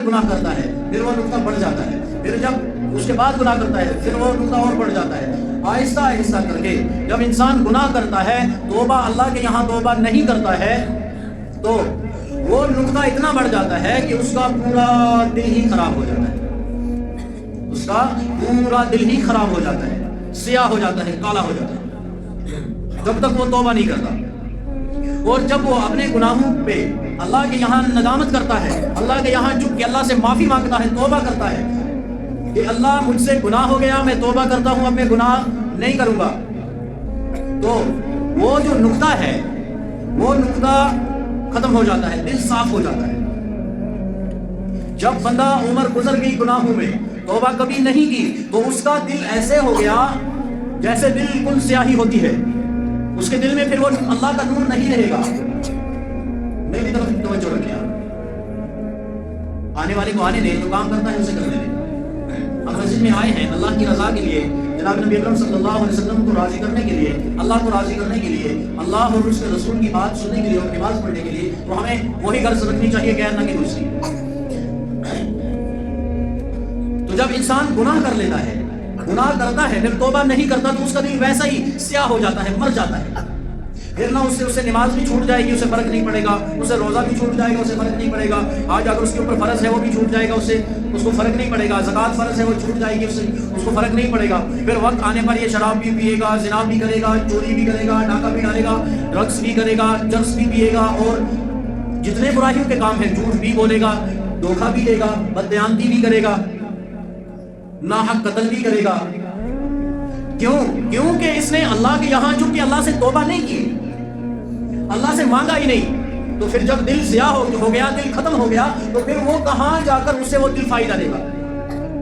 گناہ کرتا ہے پھر وہ نقطہ بڑھ جاتا ہے، پھر جب اس کے بعد گناہ کرتا ہے پھر وہ نقطہ اور بڑھ جاتا ہے، آہستہ آہستہ کر کے جب انسان گناہ کرتا ہے، توبہ اللہ کے یہاں توبہ نہیں کرتا ہے، تو وہ نقطہ اتنا بڑھ جاتا ہے کہ اس کا پورا دل ہی خراب ہو جاتا ہے، اس کا پورا دل ہی خراب ہو جاتا ہے، سیاہ ہو جاتا ہے، کالا ہو جاتا ہے، جب تک وہ توبہ نہیں کرتا۔ اور جب وہ اپنے گناہوں پہ اللہ کے یہاں ندامت کرتا ہے، اللہ کے یہاں جھک کے اللہ سے معافی مانگتا ہے، توبہ کرتا ہے کہ اللہ مجھ سے گناہ ہو گیا، میں توبہ کرتا ہوں، اب میں گناہ نہیں کروں گا، تو وہ جو نقطہ ہے وہ نقطہ ختم ہو جاتا ہے، دل صاف ہو جاتا ہے۔ جب بندہ عمر گزر گئی گناہوں میں، توبہ کبھی نہیں کی، تو اس کا دل ایسے ہو گیا جیسے بالکل سیاہی ہوتی ہے، اس کے دل میں پھر وہ اللہ کا نور نہیں رہے گا۔ میری طرف توجہ رکھیں، آنے والے کو آنے دیں، جو کام کرتا ہے اسے کرنے دیں۔ ہم مسجد میں آئے ہیں اللہ کی رضا کے لیے، جناب نبی اکرم صلی اللہ علیہ وسلم کو راضی کرنے کے لیے، اللہ کو راضی کرنے کے لیے، اللہ اور اس کے رسول کی بات سننے کے لیے اور نماز پڑھنے کے لیے، تو ہمیں وہی غرض رکھنی چاہیے، غیر نہ کہ دوسری۔ تو جب انسان گناہ کر لیتا ہے، گناہ کرتا ہے، پھر توبہ نہیں کرتا، تو اس کا دل ویسا ہی سیاہ ہو جاتا ہے، مر جاتا ہے، پھر نہ اسے نماز بھی چھوٹ جائے گی، اسے فرق نہیں پڑے گا، اسے روزہ بھی چھوٹ جائے گا، اسے فرق نہیں پڑے گا، آج اگر اس کے اوپر فرض ہے وہ بھی چھوٹ جائے گا، اس کو فرق نہیں پڑے گا، زکوٰۃ فرض ہے وہ چھوٹ جائے گی، اس کو فرق نہیں پڑے گا، پھر وقت آنے پر یہ شراب بھی پیے گا، زنا بھی کرے گا، چوری بھی کرے گا، ڈاکہ بھی ڈالے گا، ڈرگس بھی کرے گا، چرس بھی پیے گا، اور جتنے برائیوں کے کام ہیں، جھوٹ بھی بولے گا، دھوکہ بھی دے گا، بددیانتی بھی کرے گا، ناحق قتل بھی کرے گا۔ کیونکہ اس نے اللہ کے یہاں چونکہ اللہ سے توبہ نہیں کی، اللہ سے مانگا ہی نہیں، تو پھر جب دل سیاہ ہو گیا، دل ختم ہو گیا، تو پھر وہ کہاں جا کر اسے وہ دل فائدہ دے گا،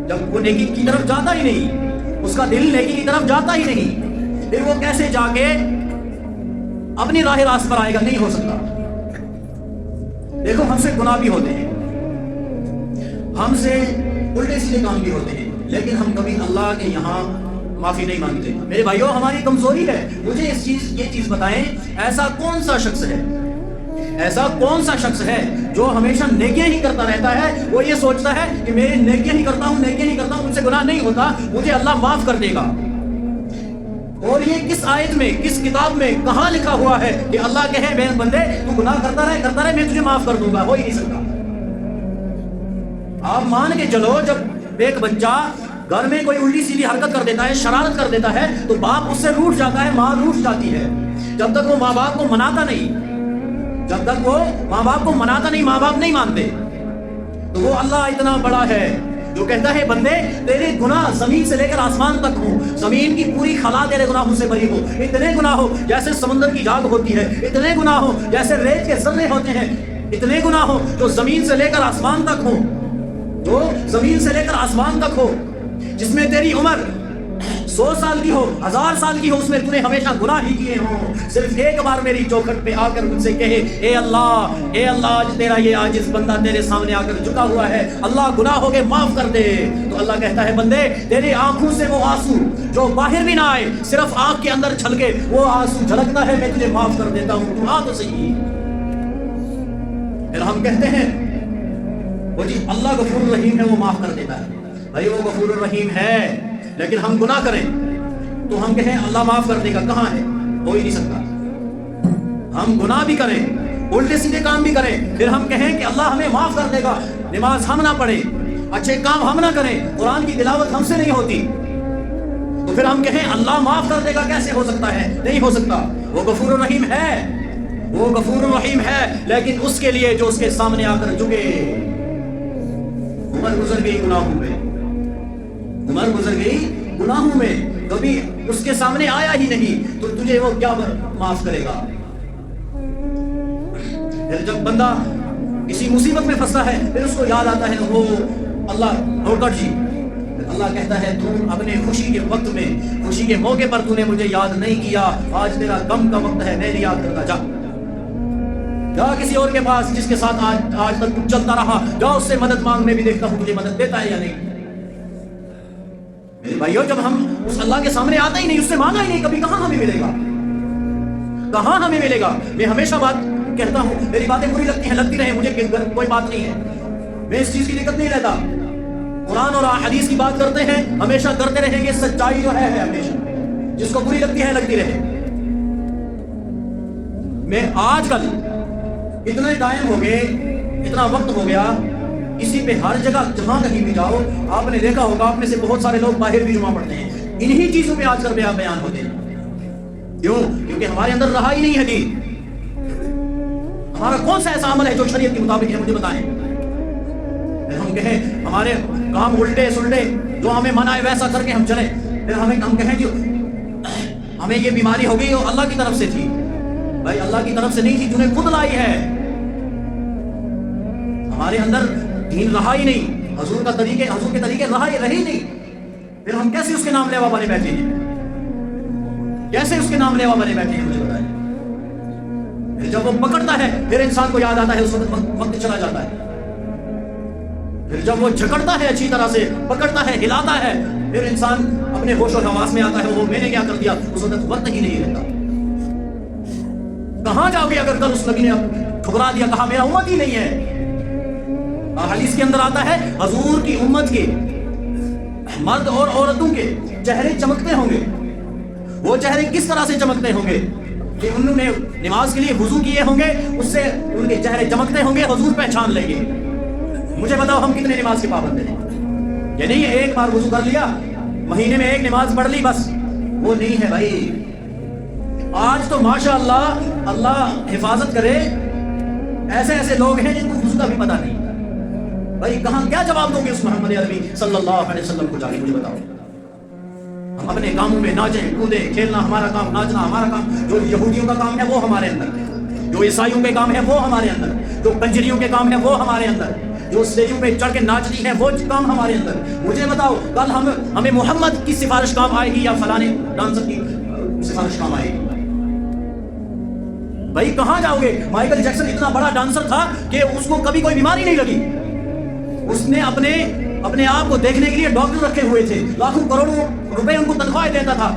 جب وہ نیکی کی طرف جاتا ہی نہیں، اس کا دل نیکی کی طرف جاتا ہی نہیں، پھر وہ کیسے جا کے اپنی راہ راست پر آئے گا؟ نہیں ہو سکتا۔ دیکھو، ہم سے گناہ بھی ہوتے ہیں، ہم سے الٹے سیدھے کام بھی ہوتے ہیں، لیکن ہم کبھی اللہ کے یہاں معافی نہیں مانگتے۔ میرے بھائیوں، ہماری کمزوری ہے، مجھے یہ چیز بتائیں، ایسا کون سا شخص ہے جو ہمیشہ نیکیاں ہی کرتا رہتا ہے؟ وہ یہ سوچتا ہے کہ میرے نیکیاں ہی کرتا ہوں، مجھ سے گناہ نہیں ہوتا، مجھے اللہ معاف کر دے گا۔ اور یہ کس آیت میں، کس کتاب میں، کہاں لکھا ہوا ہے کہ اللہ کہے میرے بندے تو گناہ کرتا رہے، میں تجھے معاف کر دوں گا؟ ہو ہی نہیں سکتا۔ آپ مان کے چلو، جب ایک بچہ گھر میں کوئی الٹی سیدھی حرکت کر دیتا ہے، شرارت کر دیتا ہے، تو باپ اس سے روٹھ جاتا ہے، ماں روٹھ جاتی ہے، جب تک وہ ماں باپ کو مناتا نہیں، ماں باپ نہیں مانتے۔ تو وہ اللہ اتنا بڑا ہے جو کہتا ہے بندے تیرے گناہ زمین سے لے کر آسمان تک ہوں، زمین کی پوری خلا تیرے گناہوں سے بری ہو، اتنے گناہ ہو جیسے سمندر کی جھاگ ہوتی ہے، اتنے گناہ ہو جیسے ریت کے ذرے ہوتے ہیں، اتنے گناہ ہو جو زمین سے لے کر آسمان تک ہو، جس میں تیری عمر 100 سال کی ہو، 1000 سال کی ہو، اس میں تو نے ہمیشہ گناہ ہی کیے ہوں، صرف ایک بار میری چوکھٹ پہ آ کر مجھ سے کہے اے اللہ آج تیرا یہ عاجز بندہ تیرے سامنے آ کر جھکا ہوا ہے، اللہ گناہ ہو گئے معاف کر دے، تو اللہ کہتا ہے بندے تیری آنکھوں سے وہ آنسو جو باہر بھی نہ آئے، صرف آنکھ کے اندر چھلکے وہ آنسو جھلکتا ہے، میں تجھے معاف کر دیتا ہوں، تو آ تو صحیح۔ پھر ہم کہتے ہیں وہ جی اللہ غفور الرحیم ہے، وہ معاف کر دیتا ہے۔ بھائی وہ غفور الرحیم ہے، لیکن ہم گناہ کریں تو ہم کہیں اللہ معاف کر دے گا، کہاں ہے؟ ہو ہی نہیں سکتا۔ ہم گناہ بھی کریں، الٹے سیدھے کام بھی کریں، پھر ہم کہیں کہ اللہ ہمیں معاف کر دے گا، نماز ہم نہ پڑھیں، اچھے کام ہم نہ کریں، قرآن کی تلاوت ہم سے نہیں ہوتی، تو پھر ہم کہیں اللہ معاف کر دے گا، کیسے ہو سکتا ہے؟ نہیں ہو سکتا۔ وہ غفور الرحیم ہے، لیکن اس کے لیے جو اس کے سامنے آ کر جھکے۔ عمر گزر گئی گناہوں میں، کبھی اس کے سامنے آیا ہی نہیں، تو تجھے وہ کیا معاف کرے گا؟ پھر جب بندہ کسی مصیبت میں پھنستا ہے، پھر اس کو یاد آتا ہے وہ اللہ نوکر جی، اللہ کہتا ہے تو اپنے خوشی کے وقت میں، خوشی کے موقع پر تو نے مجھے یاد نہیں کیا، آج تیرا غم کا وقت ہے، میری یاد کرتا جا کسی اور کے پاس جس کے ساتھ آج تک تو چلتا رہا، جا اس سے مدد مانگ، میں بھی دیکھتا ہوں مجھے مدد دیتا ہے یا نہیں۔ میرے بھائیو، جب ہم اس اللہ کے سامنے آتا ہی نہیں، اس سے مانگا ہی نہیں، کبھی کہاں ہمیں ملے گا؟ میں ہمیشہ بات کہتا ہوں، میری باتیں بری لگتی ہیں، لگتی رہے، مجھے کوئی بات نہیں ہے، میں اس چیز کی دقت نہیں لیتا. قرآن اور حدیث کی بات کرتے ہیں, ہمیشہ کرتے رہیں گے. سچائی جو ہے ہمیشہ, جس کو بری لگتی ہے لگتی رہے. میں آج کل اتنے ٹائم ہو گئے, اتنا وقت ہو گیا, اسی پہ ہر جگہ جہاں کہیں بھی جاؤ, آپ نے دیکھا ہوگا, آپ میں سے بہت سارے لوگ باہر بھی جمعہ پڑھتے ہیں, انہی چیزوں پہ آج کل بیان ہوتے ہیں. کیوں؟ کیونکہ ہمارے اندر رہا ہی نہیں ہے دین. ہمارا کون سا ایسا عمل ہے جو شریعت کے مطابق ہے, مجھے بتائیں. پھر ہم کہیں ہمارے کام الٹے سلٹے, جو ہمیں منع ہے ویسا کر کے ہم چلیں. پھر ہم کہیں جو ہمیں یہ بیماری ہو گئی وہ اللہ کی طرف سے تھی. بھائی اللہ کی طرف سے نہیں تھی, تمہیں خود لائی ہے. ہمارے اندر دین رہا ہی نہیں, حضور کے طریقے رہی نہیں. پھر ہم کیسے اس کے نام لیوا بنے بیٹھے ہیں, کیسے اس کے نام لیوا بنے بیٹھے ہیں, مجھے بتائیں. پھر جب وہ پکڑتا ہے پھر انسان کو یاد آتا ہے, اس وقت چلا جاتا ہے. پھر جب وہ جھکڑتا ہے اچھی طرح سے, پکڑتا ہے, ہلاتا ہے, پھر انسان اپنے ہوش و حواس میں آتا ہے, وہ میں نے کیا کر دیا, اس وقت ہی نہیں رہتا. کہاں جاؤ گے اگر کل اس نبی نے ٹھکرا دیا, کہا میرا امت ہی نہیں ہے. حدیث کے اندر آتا ہے حضور کی امت کے مرد اور عورتوں کے چہرے چمکتے ہوں گے. وہ چہرے کس طرح سے چمکتے ہوں گے کہ انہوں نے نماز کے لیے وضو کیے ہوں گے, اس سے ان کے چہرے چمکتے ہوں گے, حضور پہچان لیں گے. مجھے بتاؤ ہم کتنے نماز کے پابند ہیں؟ یہ نہیں ہے ایک بار وضو کر لیا, مہینے میں ایک نماز پڑھ لی بس, وہ نہیں ہے بھائی. آج تو ماشاء اللہ, اللہ حفاظت کرے, ایسے ایسے لوگ ہیں جن کو وضو کا بھی پتہ نہیں. بھائی کہاں کیا جواب دو گے اس محمد عربی صلی اللہ علیہ وسلم کو جا کے, مجھے بتاؤ. ہم اپنے کاموں میں ناچیں کودیں, کھیلنا ہمارا کام, ناچنا ہمارا کام. جو یہودیوں کا کام ہے وہ ہمارے اندر, جو عیسائیوں کے کام ہے وہ ہمارے اندر, جو کنجریوں کے کام ہے وہ ہمارے اندر, جو اسٹیجوں پہ چڑھ کے ناچتی ہیں وہ کام ہمارے اندر. مجھے بتاؤ کل ہمیں محمد کی سفارش کام آئے گی یا فلانے ڈانسر کی سفارش کام آئے گی؟ بھائی کہاں جاؤ گے؟ مائیکل جیکسن اتنا بڑا ڈانسر تھا کہ اس کو کبھی کوئی بیماری نہیں لگی. اس نے اپنے آپ کو دیکھنے کے لیے ڈاکٹر رکھے ہوئے تھے, لاکھوں کروڑوں روپے ان کو تنخواہ دیتا تھا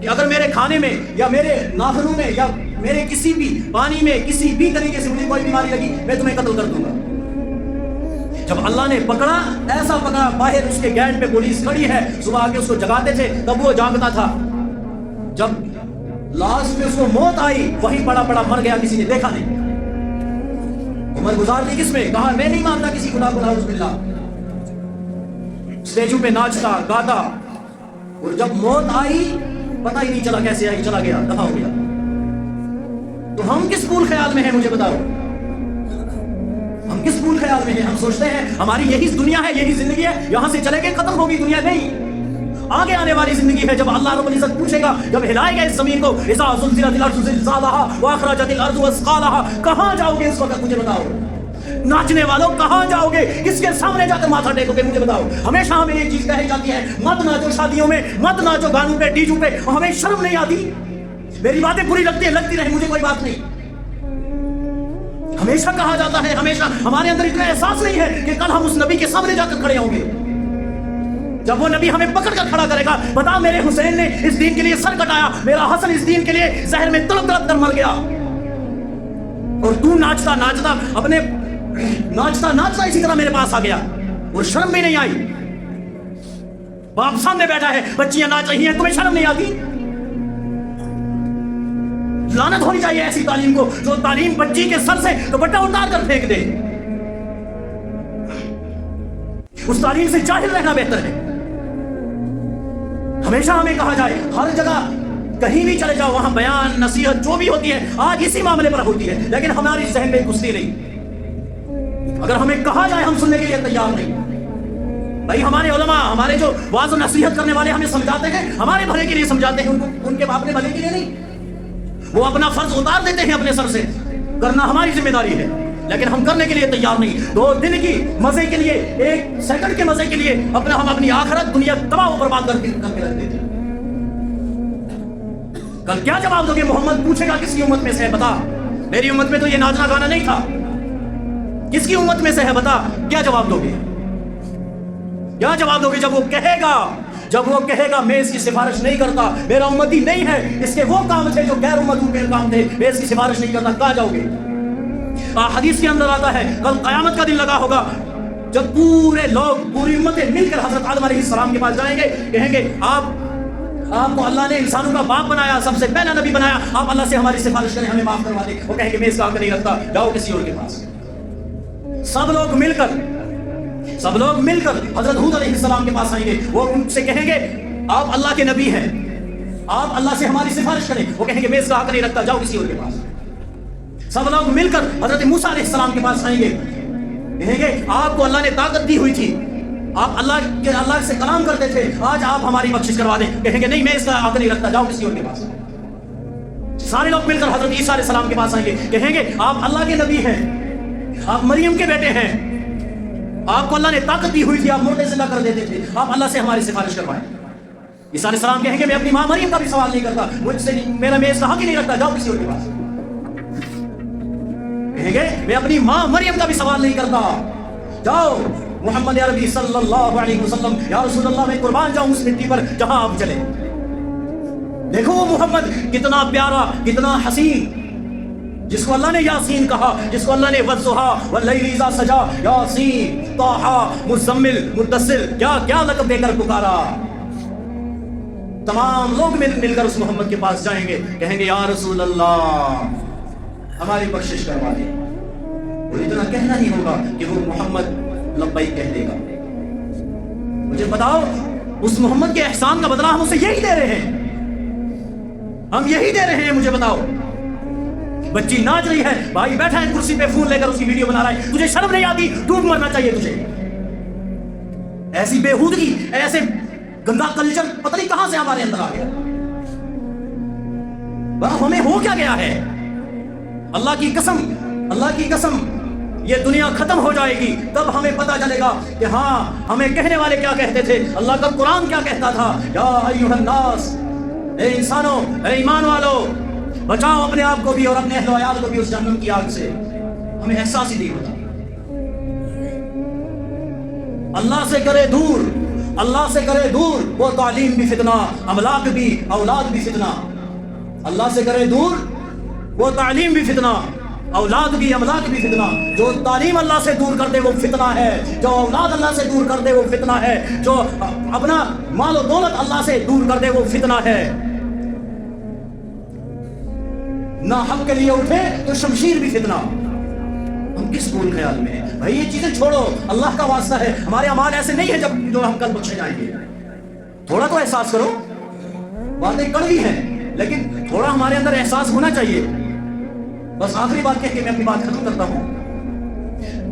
کہ اگر میرے کھانے میں یا میرے ناخنوں میں یا میرے کسی بھی پانی میں کسی بھی طریقے سے مجھے کوئی بیماری لگی میں تمہیں قتل کر دوں گا. جب اللہ نے پکڑا, ایسا پکڑا, باہر اس کے گیٹ پہ پولیس کھڑی ہے, صبح آ کے اس کو جگاتے تھے تب وہ جاگتا تھا. جب لاسٹ میں اس کو موت آئی وہیں پڑا مر گیا, کسی نے دیکھا نہیں. عمر گزار دی کس میں؟ کہا میں نہیں مانتا کسی خدا کو, نعوذ باللہ. اسٹیجوں پہ ناچتا گاتا, اور جب موت آئی پتہ ہی نہیں چلا کیسے آئی, چلا گیا, دفع ہو گیا. تو ہم کس پھول خیال میں ہیں, مجھے بتاؤ, ہم کس پھول خیال میں ہیں؟ ہم سوچتے ہیں ہماری یہی دنیا ہے, یہی زندگی ہے, یہاں سے چلے گئے ختم ہوگی دنیا. نہیں, آگے آنے والی زندگی ہے. جب اللہ رب العزت پوچھے گا, جب ہلائے گا اس زمین کو, اذا زلزلت الارض زلزالها واخرجت الارض اثقالها, کہاں جاؤ گے اس وقت؟ مجھے بتاؤ. ناچنے والوں کہاں جاؤ گے؟ کس کے سامنے جا کر ماتھا ٹیکو گے؟ مجھے بتاؤ. ہمیشہ ہمیں یہ چیز کہی جاتی ہے مت ناچو شادیوں میں, مت ناچو گانوں پہ, ڈیجو پہ. ہمیں شرم نہیں آتی؟ میری باتیں بری لگتی ہیں, لگتی رہے, مجھے کوئی بات نہیں. ہمیشہ کہا جاتا ہے, ہمیشہ ہمارے اندر اتنا احساس نہیں ہے کہ کل ہم اس نبی کے سامنے جا کر کھڑے ہوں گے. جب وہ نبی ہمیں پکڑ کر کھڑا کرے گا, بتا میرے حسین نے اس دین کے لیے سر کٹایا, میرا حسن اس دین کے لیے زہر میں تڑپ تڑپ کر مر گیا, اور تو ناچتا ناچتا اسی طرح میرے پاس آ گیا, اور شرم بھی نہیں آئی. باپ سامنے بیٹھا ہے, بچیاں ناچ رہی ہیں, تمہیں شرم نہیں آتی؟ لعنت ہونی چاہیے ایسی تعلیم کو جو تعلیم بچی کے سر سے دوپٹہ اتار کر پھینک دے. اس تعلیم سے جاہل رہنا بہتر ہے. ہمیشہ ہمیں کہا جائے, ہر جگہ کہیں بھی چلے جاؤ وہاں بیان نصیحت جو بھی ہوتی ہے آج اسی معاملے پر ہوتی ہے, لیکن ہماری ذہن میں گھستی نہیں. اگر ہمیں کہا جائے ہم سننے کے لیے تیار نہیں. بھائی ہمارے علماء, ہمارے جو واعظ و نصیحت کرنے والے ہمیں سمجھاتے ہیں, ہمارے بھلے کے لیے سمجھاتے ہیں, ان کے اپنے بھلے کے لیے نہیں. وہ اپنا فرض اتار دیتے ہیں اپنے سر سے, کرنا ہماری ذمہ داری ہے, لیکن ہم کرنے کے لیے تیار نہیں. 2 دن کی مزے کے لیے, 1 سیکنڈ کے مزے کے لیے ہم اپنی آخرت دنیا تباہ و برباد کر کے رکھ دیتے ہیں. کل کیا جواب دو گے؟ محمد پوچھے گا کس کی امت میں سے ہے, بتا. میری امت میں تو یہ ناچنا گانا نہیں تھا, کس کی امت میں سے ہے بتا. کیا جواب دو گے؟ کیا جواب دو گے جب وہ کہے گا میں اس کی سفارش نہیں کرتا, میرا امتی نہیں ہے, اس کے وہ کام تھے جو غیر امتوں کے کام تھے, میں اس کی سفارش نہیں کرتا, کہاں جاؤ گے؟ حدیث کے اندر آتا ہے کل قیامت کا دن لگا ہوگا, جب پورے لوگ پوری امتیں مل کر حضرت آدم علیہ السلام کے پاس جائیں گے, کہیں گے آپ کو اللہ نے انسانوں کا باپ بنایا, سب سے پہلا نبی بنایا, آپ اللہ سے ہماری سفارش کریں, ہمیں معاف کروا دیں. وہ کہیں گے میں اس کا حق نہیں رکھتا, جاؤ کسی اور کے پاس. سب لوگ مل کر حضرت ہود علیہ السلام کے پاس آئیں گے. وہ ان سے کہیں گے آپ اللہ کے نبی ہیں, آپ اللہ سے ہماری سفارش کریں. وہ کہیں گے میں اس کا حق نہیں رکھتا, جاؤ کسی اور کے پاس. سب لوگ مل کر حضرت موسیٰ علیہ السلام کے پاس آئیں گے, کہیں گے آپ کو اللہ نے طاقت دی ہوئی تھی, آپ اللہ سے کلام کرتے تھے, آج آپ ہماری بخشش کروا دیں. کہیں گے نہیں میں اس کا حق نہیں رکھتا, جاؤ کسی اور کے پاس. سارے لوگ مل کر حضرت عیسیٰ علیہ السلام کے پاس آئیں گے, کہیں گے آپ اللہ کے نبی ہیں, آپ مریم کے بیٹے ہیں, آپ کو اللہ نے طاقت دی ہوئی تھی, آپ مردے زندہ کر دیتے تھے, آپ اللہ سے ہماری سفارش کروائیں. عیسیٰ علیہ السلام کہیں گے میں اپنی ماں مریم کا بھی سوال نہیں کرتا, مجھ سے میں اس کا حق ہی نہیں رکھتا, جاؤ کسی اور کے پاس. کہیں گے میں اپنی ماں مریم کا بھی سوال نہیں کرتا, جاؤ محمد عربی صلی اللہ علیہ وسلم, یا رسول اللہ میں قربان جاؤں اس مٹی پر جہاں آپ چلے. دیکھو وہ محمد کتنا پیارا, کتنا حسین, جس کو اللہ نے یاسین کہا, جس کو اللہ نے والضحیٰ واللیل اذا سجا, یاسین, طٰہٰ, مزمل, مدثر, کیا لقب دے کر پکارا. تمام لوگ مل کر اس محمد کے پاس جائیں گے, کہیں گے یا رسول اللہ ہماری بخشش کروا دیں. اور اتنا کہنا ہی ہوگا کہ وہ محمد لبیک کہہ دے گا. مجھے بتاؤ اس محمد کے احسان کا بدلہ ہم اسے یہی دے رہے ہیں, ہم یہی دے رہے ہیں. مجھے بتاؤ بچی ناچ رہی ہے, بھائی بیٹھا ہے کرسی پہ فون لے کر اس کی ویڈیو بنا رہا ہے, تجھے شرم نہیں آتی؟ ڈوب مرنا چاہیے تجھے. ایسی بےہودگی, ایسے گندا کلچر پتہ نہیں کہاں سے ہمارے اندر آ گیا. ہمیں ہو کیا گیا ہے؟ اللہ کی قسم یہ دنیا ختم ہو جائے گی تب ہمیں پتہ چلے گا کہ ہاں ہمیں کہنے والے کیا کہتے تھے, اللہ کا قرآن کیا کہتا تھا. یا ایھا الناس, اے انسانوں, اے ایمان والو, بچاؤ اپنے آپ کو بھی اور اپنے اہل و عیال کو بھی اس جہنم کی آگ سے. ہمیں احساس ہی نہیں ہوتا. اللہ سے کرے دور وہ تعلیم بھی فتنہ, املاک بھی, اولاد بھی فتنہ. اللہ سے کرے دور وہ تعلیم بھی فتنہ, اولاد بھی, املاک بھی فتنہ. جو تعلیم اللہ سے دور کر دے وہ فتنہ ہے, جو اولاد اللہ سے دور کر دے وہ فتنہ ہے, جو اپنا مال و دولت اللہ سے دور کر دے وہ فتنہ ہے. نہ حق کے لیے اٹھے تو شمشیر بھی فتنہ. ہم کس بھول خیال میں ہیں بھائی؟ یہ چیزیں چھوڑو, اللہ کا واسطہ ہے. ہمارے اعمال ایسے نہیں ہیں جو ہم کل بخشے جائیں گے. تھوڑا تو احساس کرو. باتیں کڑوی ہیں لیکن تھوڑا ہمارے اندر احساس ہونا چاہیے. بس آخری بات کہہ کے میں اپنی بات ختم کرتا ہوں.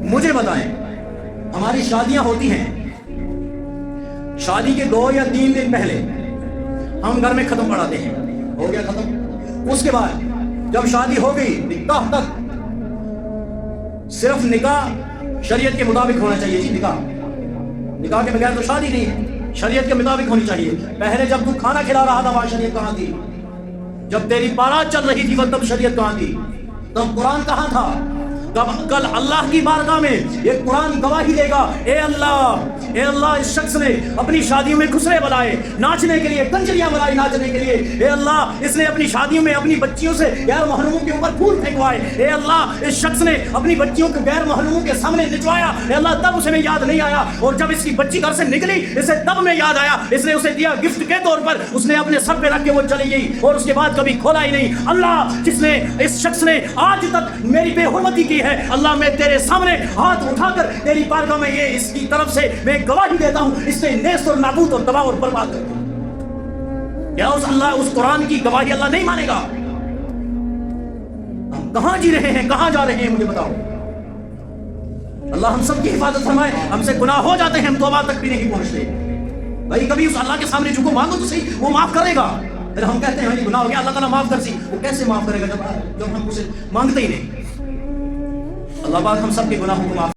مجھے بتائیں, ہماری شادیاں ہوتی ہیں, شادی کے 2 یا 3 دن پہلے ہم گھر میں ختم پڑھاتے ہیں, ہو گیا ختم. اس کے بعد جب شادی ہو گئی, نکاح تک صرف نکاح شریعت کے مطابق ہونا چاہیے. جی نکاح کے بغیر تو شادی نہیں ہے, شریعت کے مطابق ہونی چاہیے. پہلے جب تو کھانا کھلا رہا تھا وہاں شریعت کہاں تھی؟ جب تیری بارات چل رہی تھی وہ تب شریعت کہاں تھی؟ تب قرآن کہاں تھا؟ کل اللہ کی بارگاہ میں یہ قرآن گواہی دے گا, اے اللہ اس شخص نے اپنی شادیوں میں خسرے بنائے ناچنے کے لیے, کنجریاں بنائی ناچنے کے لیے. اے اللہ اس نے اپنی شادیوں میں اپنی بچیوں سے غیر محرموں کے اوپر پھول پھینکوائے. اے اللہ اس شخص نے اپنی بچیوں کو غیر محرموں کے سامنے نچوایا. اے اللہ تب اسے میں یاد نہیں آیا, اور جب اس کی بچی گھر سے نکلی اسے تب میں یاد آیا. اس نے اسے دیا گفٹ کے طور پر, اس نے اپنے سر پہ رکھ کے وہ چلی گئی اور اس کے بعد کبھی کھولا ہی نہیں. اللہ جس نے اس شخص نے آج تک میری بے حرمتی کی ہے, اللہ میں تیرے سامنے ہاتھ اٹھا کر تیری بارگاہ میں یہ اس کی طرف سے میں گواہی دیتا ہوں, اس نے نیست اور نابود اور تباہ اور برباد کر دیا. کیا اس قرآن کی گواہی اللہ نہیں مانے گا؟ ہم کہاں جی رہے ہیں, کہاں جا رہے ہیں؟ مجھے بتاؤ. اللہ ہم سب کی حفاظت فرمائے. ہم سے گناہ ہو جاتے ہیں, ہم توبہ تک بھی نہیں پہنچتے. بھائی کبھی اس اللہ کے سامنے جھکو, مانگو تو صحیح, وہ معاف کرے گا. پھر ہم کہتے ہیں گناہ ہو گیا, اللہ تعالیٰ معاف کر سی. وہ کیسے معاف کرے گا جب ہم اسے مانگتے ہی نہیں؟ اللہ پاک ہم سب کے گناہوں کو معاف